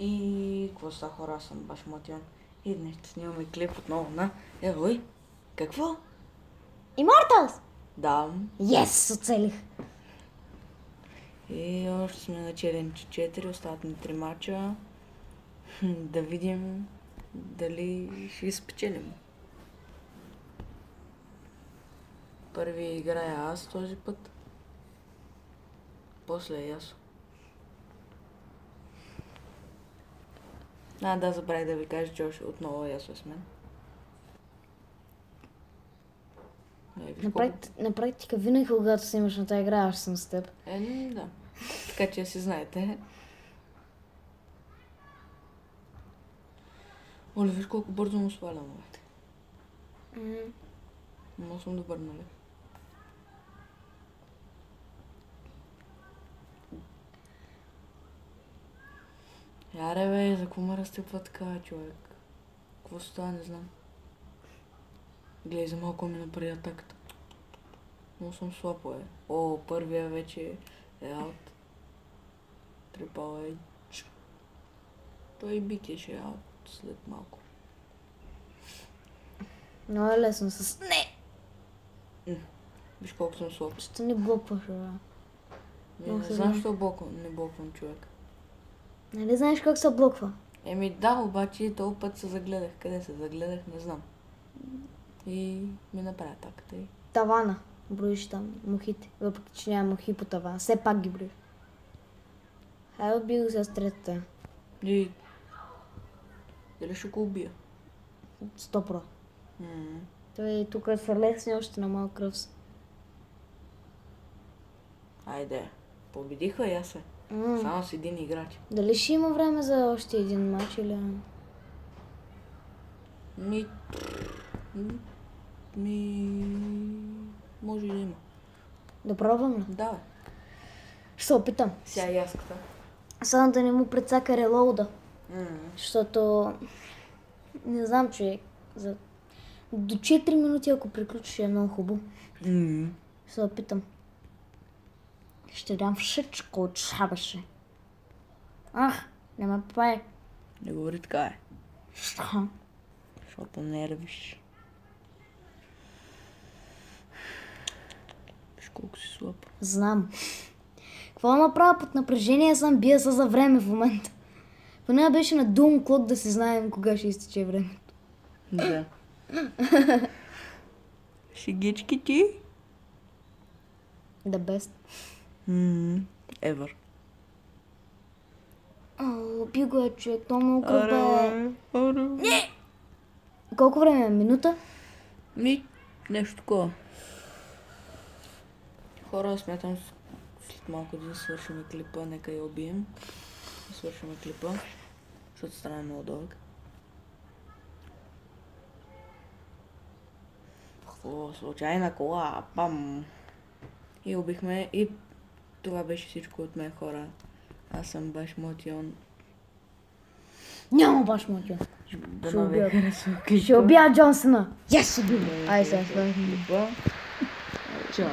И какво са хора, аз съм баш мотиван. И днес ще снимаме клип отново на Евой. Какво? Immortals! Да. Yes, оцелих. И още сме на челендж 4, остават ни 3 мача. Да видим дали ще спечелим. Първи играя аз този път. После е Ясо. Да, забравих да ви кажа, че още отново Ясо е с мен. На практика винаги, когато си имаш на тази игра, аз съм с теб. Да. Така че си знаете. Оле, виж колко бързо му свалям, бе. Но съм добър, нали? Яре, бе, за какво ме разтъпва така, човек? Какво става, не знам. Гледай, за малко ми направи атаката. Но съм слаб, бе. О, първия вече е аут. Трипал H. Той и Бики ще е аут след малко. Много е лесно с... Не! Виж колко съм слаб. Ще не блокваш, бе. Не знам, защо не блоквам, човек. Нали знаеш как се блоква? Да, обаче този път се загледах. Къде се загледах, не знам. И ми направя атаката и... Тавана. Броиш там мухите. Въпреки, че няма мухи по тавана. Все пак ги броиш. Хайде убий го с третата. И... Дали ще го убия? 100%. Той тук се лесни още на малко кръв. Айде. Победиха и аз се. Само с един играч. Дали ще има време за още един матч или... Може да има. Да пробвам ли? Да, бе. Ще се опитам. Сега яската. Само да не му прецака релоуда. Защото... Не знам, човек. До 4 минути, ако приключиш, е много хубаво. Ще се опитам. Ще дам всичко от шабаше. Не ме пае. Не говори така, е. Що? Защото нервиш. Виж колко си слаб. Знам. Какво направя под напрежение, съм бия за време в момента. Поне беше на Doom Clock да се знаем кога ще изтече времето. Да. Шегички ти? The best. Ever. Пи го е, човек. То много кръпе. Не! Колко време е? Минута? Нещо такова. Хора, смятам след малко да свършим клипа. Нека я убием. Да свършим клипа. Защото стана много дълъг. Случайна кола. Пам! И убихме. И това беше всичко от мен, хора. Аз съм баш мотиван. Няма баш мотиван. Да ви харесва клипа. Ще убия Джонсона. Yes, убива. Ай, сега. Чао.